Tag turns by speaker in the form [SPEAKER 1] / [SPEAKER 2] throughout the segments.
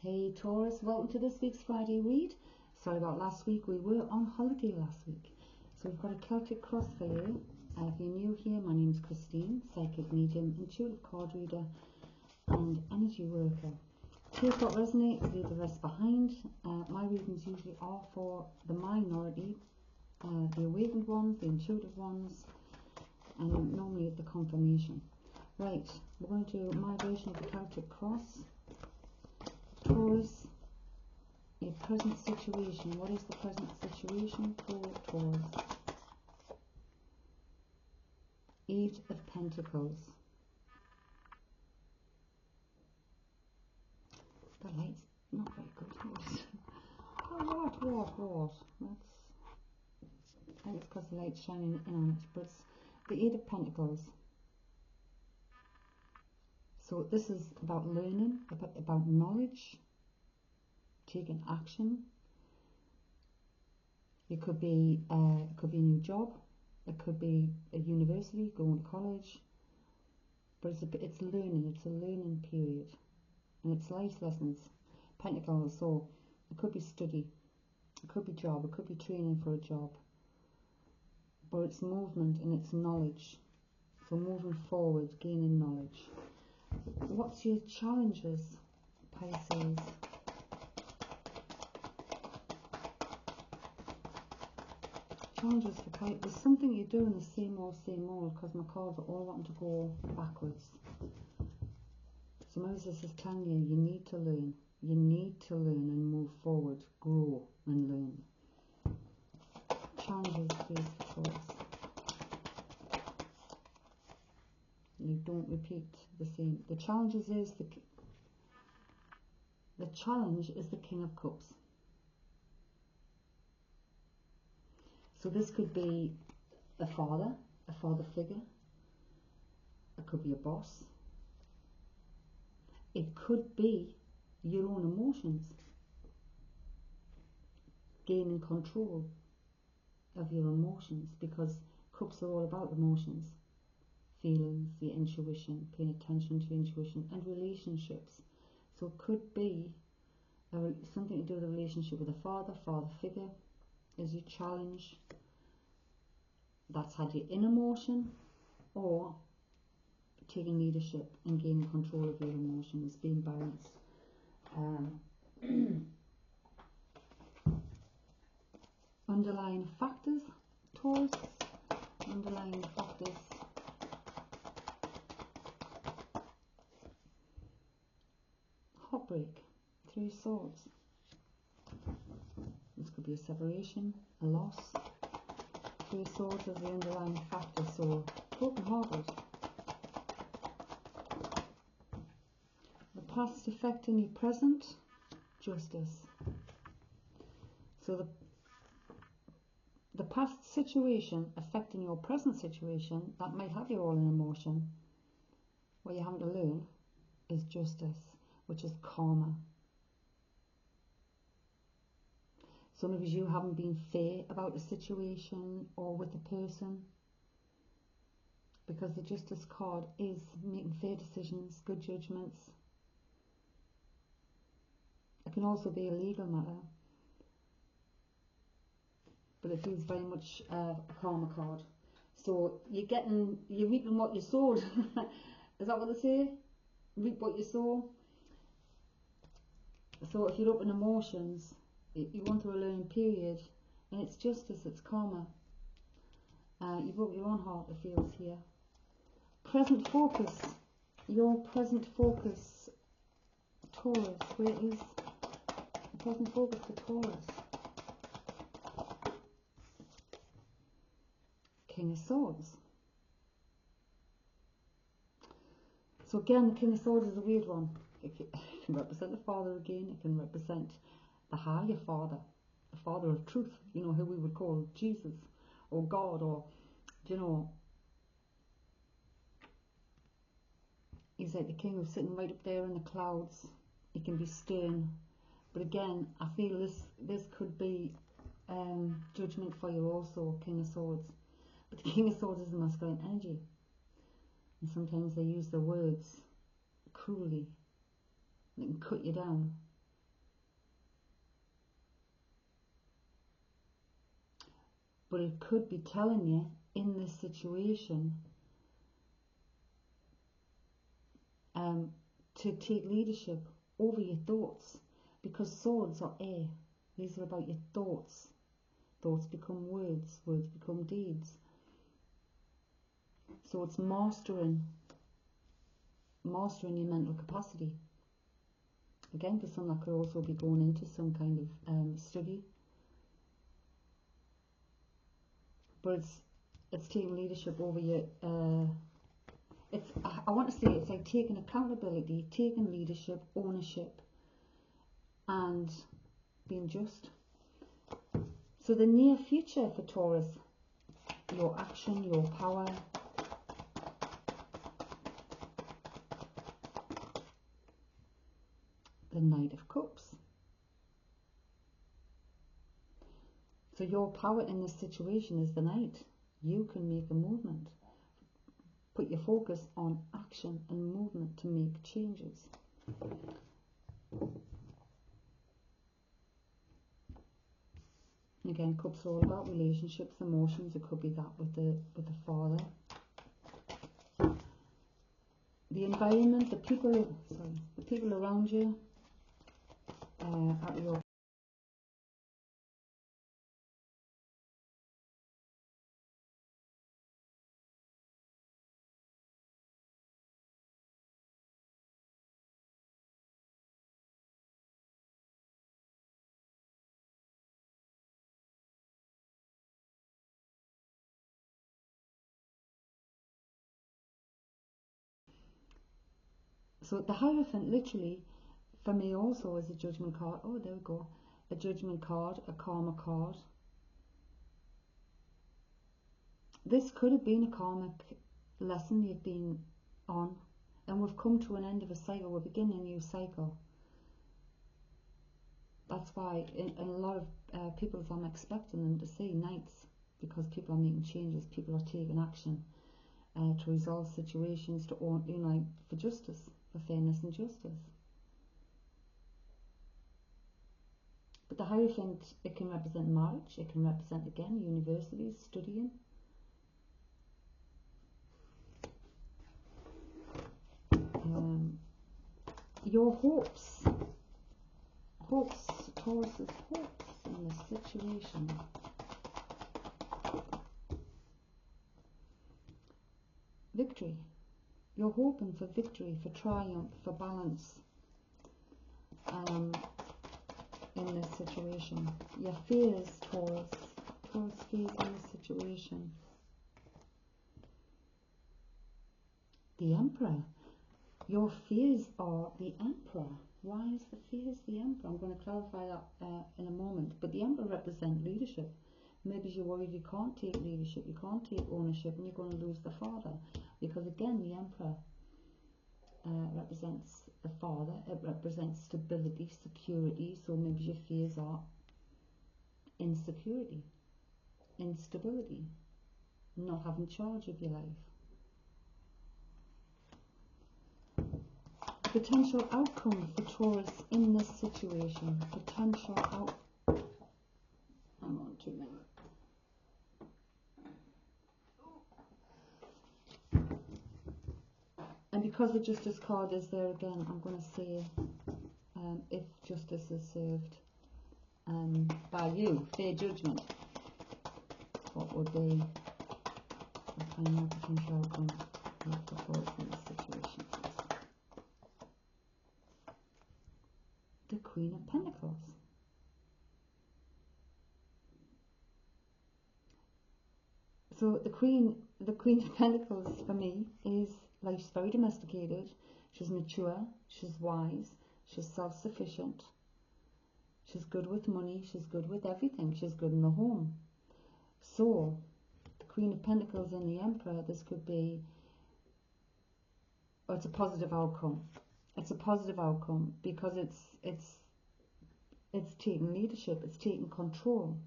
[SPEAKER 1] Hey Taurus, welcome to this week's Friday read. Sorry about last week, we were on holiday last week. So we've got a Celtic cross for you. If you're new here, my name's Christine, psychic medium, intuitive card reader and energy worker. Take what resonates, leave the rest behind. My readings usually are for the minority, the awakened ones, the intuitive ones, and normally the confirmation. Right, we're going to do my version of the Celtic cross. Taurus, your present situation. What is the present situation for Taurus? Eight of Pentacles. The light's not very good. What? I think it's because the light's shining in on it, but it's the Eight of Pentacles. So this is about learning, about knowledge, taking action. It could be a new job. It could be a university, going to college. But it's learning. It's a learning period, and it's life lessons. Pentacles. So it could be study. It could be job. It could be training for a job. But it's movement and it's knowledge. So moving forward, gaining knowledge. What's your challenges, Pisces? Challenges for Pisces. There's something you're doing the same old, because my cards are all wanting to go backwards. So Moses is telling you, you need to learn. You need to learn and move forward, grow and learn. Challenges, please, for Taurus. You don't repeat the same. The challenge is the King of Cups. So this could be a father figure. It could be a boss. It could be your own emotions. Gaining control of your emotions, because cups are all about emotions. Feelings, your intuition, paying attention to intuition, and relationships. So it could be something to do with a relationship with a father figure is your challenge. That's had you in emotion, or taking leadership and gaining control of your emotions, being balanced. Underlying factors, Taurus. Underlying factors. Heartbreak, Three of Swords. This could be a separation, a loss. Three of Swords is the underlying factor, so broken-hearted. The past affecting your present, Justice. So the past situation affecting your present situation, that might have you all in emotion. What you're having to learn is Justice, which is karma. Some of you haven't been fair about a situation or with a person, because the Justice card is making fair decisions, good judgments. It can also be a legal matter, but it feels very much a karma card. So you're reaping what you sowed. Is that what they say? Reap what you sow. So if you're up in emotions, you want through a learning period, and it's Justice, it's karma. You broke your own heart, it feels here. Present focus. Your present focus, Taurus. Where is the present focus for Taurus? King of Swords. So again, the King of Swords is a weird one. It can represent the father again. It can represent the higher father, the father of truth, you know, who we would call Jesus or God, or, you know, he's like the king who's sitting right up there in the clouds. He can be stern, but again, I feel this could be judgment for you also, King of Swords. But the King of Swords is the masculine energy, and sometimes they use their words cruelly. They can cut you down. but it could be telling you in this situation to take leadership over your thoughts, because swords are air. These are about your thoughts. Thoughts become words, words become deeds. So it's mastering your mental capacity. Again, for some that could also be going into some kind of study. But it's taking leadership over your I want to say it's like taking accountability, taking leadership, ownership, and being just. So the near future for Taurus, your action, your power, the Knight of Cups. So your power in this situation is the Knight. You can make a movement. Put your focus on action and movement to make changes. Again, cups are all about relationships, emotions. It could be that with the father. The environment, the people around you, at your So the Hierophant literally, for me also, is a judgment card. Oh, there we go. A judgment card, a karma card. This could have been a karmic lesson you've been on, and we've come to an end of a cycle. We're beginning a new cycle. That's why in a lot of people's, I'm expecting them to say Knights, because people are making changes, people are taking action to resolve situations, to unite for justice, for fairness and justice. But the Hierophant, it can represent marriage, it can represent, again, universities, studying. Your hopes, Taurus's hopes in this situation. Victory. You're hoping for victory, for triumph, for balance in this situation. Your fears, Taurus fears in this situation. The Emperor. Your fears are the Emperor. Why is the fears the Emperor? I'm going to clarify that in a moment. But the Emperor represents leadership. Maybe you're worried you can't take leadership, you can't take ownership, and you're going to lose the father. Because again, the Emperor represents the father. It represents stability, security. So maybe your fears are insecurity, instability, not having charge of your life. Potential outcome for Taurus in this situation. Potential out. Hang on 2 minutes. And because the Justice card is there again, I'm going to say if justice is served by you, fair judgment, what would be the final potential outcome for Taurus in this situation? The Queen of Pentacles. So the Queen of Pentacles for me is like, she's very domesticated, she's mature, she's wise, she's self-sufficient, she's good with money, she's good with everything, she's good in the home. So the Queen of Pentacles and the Emperor, this could be, it's a positive outcome. It's a positive outcome because it's taking leadership, it's taking control.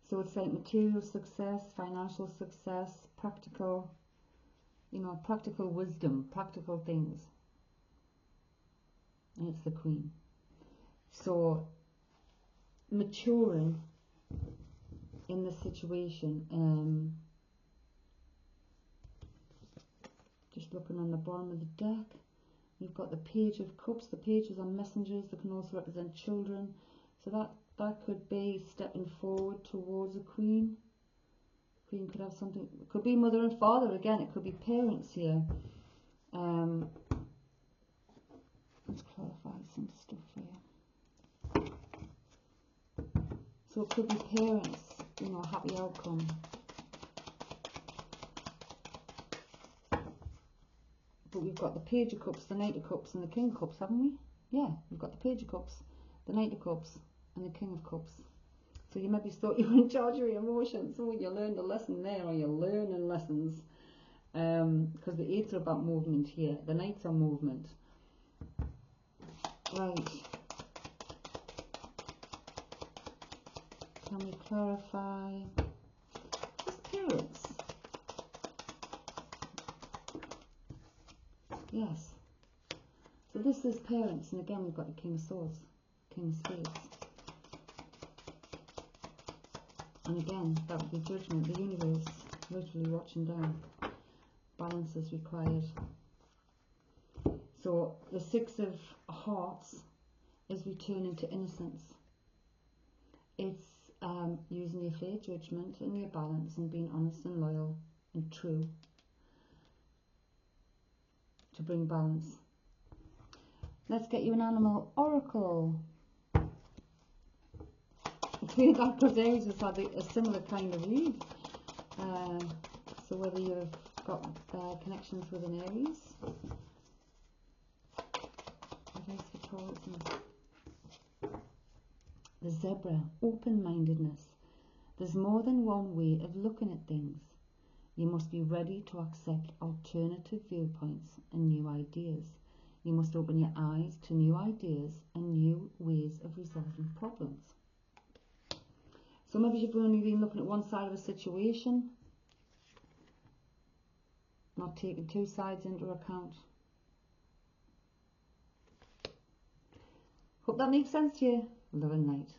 [SPEAKER 1] So it's like material success, financial success, practical, practical wisdom, practical things. And it's the Queen. So maturing in the situation. Just looking on the bottom of the deck, you've got the Page of Cups. The pages are messengers. They can also represent children. So that could be stepping forward towards a queen. Queen could have something, it could be mother and father again, it could be parents here. Let's clarify some stuff here. So it could be parents, you know, happy outcome. But we've got the Page of Cups, the Knight of Cups and the King of Cups, haven't we? Yeah, we've got the Page of Cups, the Knight of Cups and the King of Cups. So you maybe thought you were in charge of your emotions. So you learned a lesson there, or you're learning lessons. Because the Eights are about movement here. The Knights are movement. Right. Can we clarify? Just parents. Yes. So this is parents, and again we've got the King of Swords, King of Spades. And again, that would be judgment, the universe literally watching down. Balance is required. So the Six of Hearts is returning to innocence. It's using your fair judgment and your balance and being honest and loyal and true to bring balance. Let's get you an animal oracle. It's weird that because Aries has had a similar kind of read. So whether you've got connections with an Aries. Advice for Taurus. The Zebra, open-mindedness. There's more than one way of looking at things. You must be ready to accept alternative viewpoints and new ideas. You must open your eyes to new ideas and new ways of resolving problems. So maybe you've only been looking at one side of a situation, not taking two sides into account. Hope that makes sense to you. Love and light.